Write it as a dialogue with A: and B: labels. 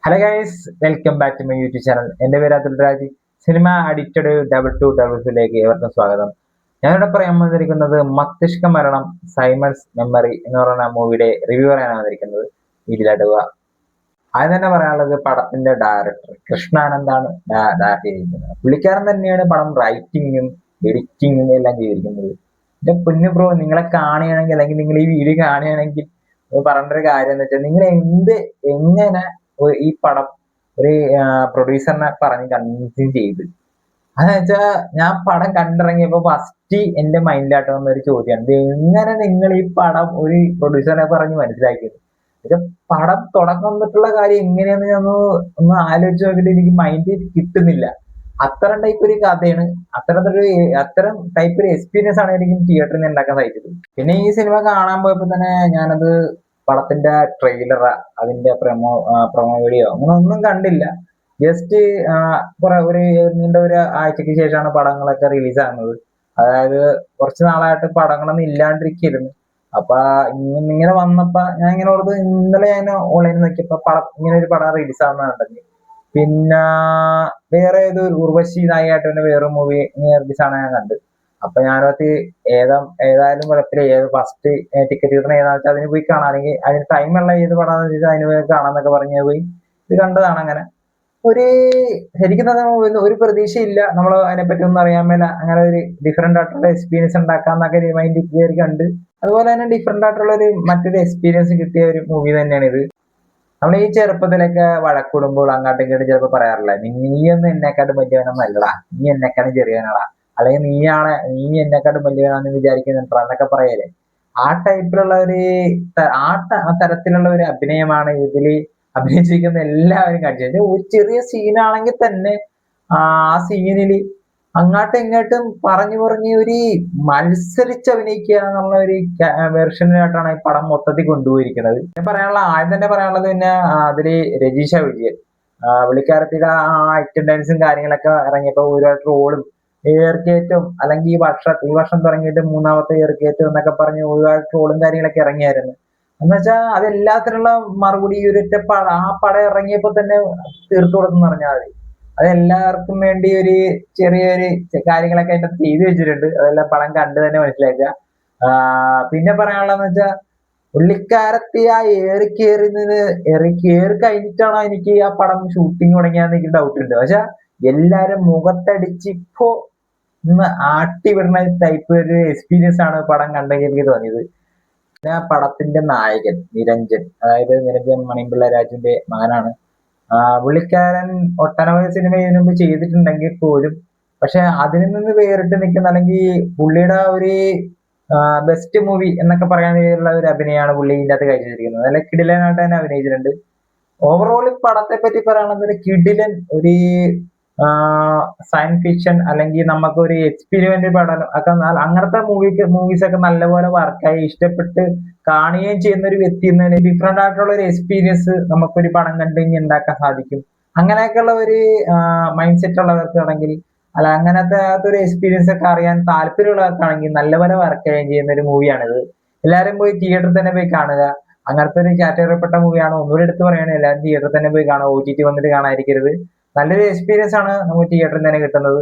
A: Hello guys, welcome back to my YouTube channel. എൻ്റെ പേര് Atul Raj. Cinema addicted 2222 ഏവർക്കും സ്വാഗതം. ഞാനിവിടെ പറയാൻ വന്നിരിക്കുന്നത് മസ്തിഷ്ക മരണം സൈമൺസ് മെമ്മറി എന്ന് പറയുന്ന മൂവിയുടെ റിവ്യൂ പറയാനാണ് വന്നിരിക്കുന്നത്. വീട്ടിലാടുക. ആദ്യം തന്നെ പറയാനുള്ളത് പടത്തിന്റെ ഡയറക്ടർ കൃഷ്ണാനന്ദാണ് ഡയറക്ട് ചെയ്തിരിക്കുന്നത്. പുള്ളിക്കാരൻ തന്നെയാണ് പടം റൈറ്റിങ്ങും എഡിറ്റിങ്ങും എല്ലാം ചെയ്തിരിക്കുന്നത്. എന്റെ പൊന്നു ബ്രോ, നിങ്ങളെ കാണുകയാണെങ്കിൽ അല്ലെങ്കിൽ നിങ്ങൾ ഈ വീഡിയോ കാണുകയാണെങ്കിൽ പറയേണ്ട ഒരു കാര്യം എന്ന് വെച്ചാൽ നിങ്ങൾ എങ്ങനെ ഈ പടം ഒരു പ്രൊഡ്യൂസറിനെ പറഞ്ഞ് കൺവിൻസ് ചെയ്ത്. അതെന്ന് വെച്ചാൽ ഞാൻ പടം കണ്ടിറങ്ങിയപ്പോ ഫസ്റ്റ് എന്റെ മൈൻഡിലായിട്ട് വന്ന ഒരു ചോദ്യമാണ്, ഇത് എങ്ങനെ നിങ്ങൾ ഈ പടം ഒരു പ്രൊഡ്യൂസറിനെ പറഞ്ഞ് മനസ്സിലാക്കിയത്? പടം തുടക്കം വന്നിട്ടുള്ള കാര്യം എങ്ങനെയാന്ന് ഞാൻ ഒന്ന് ആലോചിച്ച് നോക്കിയിട്ട് എനിക്ക് മൈൻഡിൽ കിട്ടുന്നില്ല. അത്തരം ടൈപ്പ് ഒരു കഥയാണ്, അത്തരം ടൈപ്പ് ഒരു എക്സ്പീരിയൻസ് ആണ് എനിക്ക് തിയേറ്ററിൽ നിന്ന് ഉണ്ടാക്കാൻ സാധിച്ചത്. പിന്നെ ഈ സിനിമ കാണാൻ പോയപ്പോ തന്നെ ഞാനത് പടത്തിന്റെ ട്രെയിലർ, അതിന്റെ പ്രൊമോ വീഡിയോ അങ്ങനെ ഒന്നും കണ്ടില്ല. ജസ്റ്റ് ഒരു നീണ്ട ഒരു ആഴ്ചക്ക് ശേഷമാണ് പടങ്ങളൊക്കെ റിലീസ് ആകുന്നത്. അതായത് കുറച്ച് നാളായിട്ട് പടങ്ങളൊന്നും ഇല്ലാണ്ടിരിക്കുന്നു. അപ്പൊ ഇങ്ങനെ വന്നപ്പോ ഞാൻ ഇങ്ങനെ ഓർത്ത്, ഇന്നലെ ഞാൻ ഓൺലൈനിൽ നോക്കിയപ്പോ ഇങ്ങനെ ഒരു പടം റിലീസ് ആവുന്നുണ്ടെങ്കിൽ പിന്നെ വേറെ ഏതോ ഉർവശി നായികയായിട്ട് വേറെ മൂവി റിലീസ് ആണ് ഞാൻ കണ്ടത്. അപ്പൊ ഞാനത് ഏതായാലും കുഴപ്പമില്ല, ഏത് ഫസ്റ്റ് ടിക്കറ്റ് കിട്ടണ ഏതാണെന്ന് വെച്ചാൽ അതിന് പോയി കാണാം, അല്ലെങ്കിൽ അതിന് ടൈമുള്ള ഏത് പടാന്ന് വെച്ചാൽ അതിന് പോയി കാണാന്നൊക്കെ പറഞ്ഞ് പോയി ഇത് കണ്ടതാണ്. അങ്ങനെ ശരിക്കും തന്നെ ഒരു പ്രതീക്ഷയില്ല, നമ്മൾ അതിനെപ്പറ്റി ഒന്നും അറിയാൻ മേല. അങ്ങനെ ഒരു ഡിഫറെന്റ് ആയിട്ടുള്ള എക്സ്പീരിയൻസ് ഉണ്ടാക്കാന്നൊക്കെ മൈൻഡിൽ കയറി കണ്ട്, അതുപോലെ തന്നെ ഡിഫറെന്റ് ആയിട്ടുള്ള മറ്റൊരു എക്സ്പീരിയൻസ് കിട്ടിയ ഒരു മൂവി തന്നെയാണ് ഇത്. നമ്മൾ ഈ ചെറുപ്പത്തിലൊക്കെ വഴക്കൂടുമ്പോൾ അങ്ങോട്ടും ഇങ്ങോട്ടും ചിലപ്പോൾ പറയാറില്ല, നീയൊന്നും എന്നെക്കാട്ടും വലിയവനൊന്നല്ലടാ, നീ എന്നെക്കാളും ചെറിയവനാടാ, അല്ലെങ്കിൽ നീ എന്നെക്കാട്ടും വലിയവനാന്ന് വിചാരിക്കുന്നുണ്ടോ എന്നൊക്കെ പറയല്ലേ. ആ ടൈപ്പിലുള്ള ആ തരത്തിലുള്ള ഒരു അഭിനയമാണ് ഇതിൽ അഭിനയിച്ചിരിക്കുന്ന എല്ലാവരും കാണിച്ചത്. ഒരു ചെറിയ സീനാണെങ്കിൽ തന്നെ ആ സീനിൽ അങ്ങോട്ടും ഇങ്ങോട്ടും പറഞ്ഞു ഒരു മത്സരിച്ച് അഭിനയിക്കുക എന്നുള്ള ഒരു വെർഷനായിട്ടാണ് ഈ പടം മൊത്തത്തിൽ കൊണ്ടുപോയിരിക്കുന്നത്. ആദ്യം തന്നെ പറയാനുള്ളത് പിന്നെ അതില് രജീഷ വിജയൻ, പുള്ളിക്കാരത്തിയുടെ ആ അറ്റൻഡൻസും കാര്യങ്ങളൊക്കെ ഇറങ്ങിയപ്പോ ഒരുപാട് ട്രോളും ഏർക്കയറ്റവും, അല്ലെങ്കിൽ ഈ വർഷം തുടങ്ങിയിട്ട് മൂന്നാമത്തെ ഏർക്കയറ്റം എന്നൊക്കെ പറഞ്ഞ് ഒരുപാട് ട്രോളും കാര്യങ്ങളൊക്കെ ഇറങ്ങിയായിരുന്നു. എന്നുവെച്ചാൽ അതെല്ലാത്തിനുള്ള മറുപടി ഈ ഒരൊറ്റ ആ പടം ഇറങ്ങിയപ്പോ തന്നെ തീർത്തു കൊടുത്തെന്ന് പറഞ്ഞാൽ മതി. അതെല്ലാവർക്കും വേണ്ടി ഒരു ചെറിയൊരു കാര്യങ്ങളൊക്കെ അതിന്റെ ചെയ്തു വെച്ചിട്ടുണ്ട്. അതെല്ലാം പടം കണ്ടു തന്നെ മനസ്സിലാക്കുക. പിന്നെ പറയാനുള്ളതെന്ന് വെച്ചാൽ പുള്ളിക്കാരത്തി ആ ഏറി കഴിഞ്ഞിട്ടാണോ എനിക്ക് ആ പടം ഷൂട്ടിങ് തുടങ്ങിയാന്ന് എനിക്ക് ഡൗട്ട് ഉണ്ട്. പക്ഷെ എല്ലാരും മുഖത്തടിച്ച് ഇപ്പോ ഒന്ന് ആട്ടി വിടുന്ന ടൈപ്പ് ഒരു എക്സ്പീരിയൻസ് ആണ് പടം കണ്ടെങ്കിൽ എനിക്ക് തോന്നിയത്. പിന്നെ ആ പടത്തിന്റെ നായകൻ നിരഞ്ജൻ, അതായത് നിരഞ്ജൻ മണിമ്പിള്ള രാജുവിന്റെ മകനാണ്. പുള്ളിക്കാരൻ ഒട്ടനവധി സിനിമ ഇതിനു മുമ്പ് ചെയ്തിട്ടുണ്ടെങ്കിൽ പോലും പക്ഷെ അതിൽ നിന്ന് വേറിട്ട് നിൽക്കുന്ന, അല്ലെങ്കിൽ പുള്ളിയുടെ ഒരു ബെസ്റ്റ് മൂവി എന്നൊക്കെ പറയാനുള്ള ഒരു അഭിനയമാണ് പുള്ളി ഇതിൻ്റെ അകത്ത് കഴിച്ചിരിക്കുന്നത്. നല്ല കിടിലനായിട്ട് തന്നെ അഭിനയിച്ചിട്ടുണ്ട്. ഓവറോൾ പടത്തെ പറ്റി പറയുകയാണെന്നുണ്ടെങ്കിൽ കിടിലൻ ഒരു സയൻസ് ഫിക്ഷൻ, അല്ലെങ്കിൽ നമുക്ക് ഒരു എക്സ്പെരിമെന്റ് പഠനം ഒക്കെ അങ്ങനത്തെ മൂവീസ് ഒക്കെ നല്ലപോലെ വർക്കായി ഇഷ്ടപ്പെട്ട് കാണുകയും ചെയ്യുന്ന ഒരു വ്യക്തി എന്നതിന് ഡിഫറെന്റ് ആയിട്ടുള്ള ഒരു എക്സ്പീരിയൻസ് നമുക്കൊരു പടം കണ്ടു കഴിഞ്ഞ് ഉണ്ടാക്കാൻ സാധിക്കും. അങ്ങനെയൊക്കെയുള്ള ഒരു മൈൻഡ് സെറ്റ് ഉള്ളവർക്കാണെങ്കിൽ, അല്ല അങ്ങനത്തെ ഒരു എക്സ്പീരിയൻസ് ഒക്കെ അറിയാൻ താല്പര്യമുള്ളവർക്കാണെങ്കിൽ നല്ലപോലെ വർക്ക് ചെയ്യുന്ന ഒരു മൂവിയാണിത്. എല്ലാവരും പോയി തിയേറ്ററിൽ തന്നെ പോയി കാണുക. അങ്ങനത്തെ ഒരു കാറ്റഗറിപ്പെട്ട മൂവിയാണ്. ഒന്നുകൂടി എടുത്ത് പറയുകയാണെങ്കിൽ എല്ലാവരും തിയേറ്ററിൽ തന്നെ പോയി കാണുക, OTT വന്നിട്ട് കാണാതിരിക്കരുത്. നല്ലൊരു എക്സ്പീരിയൻസ് ആണ് നമുക്ക് തിയേറ്ററിൽ തന്നെ കിട്ടുന്നത്.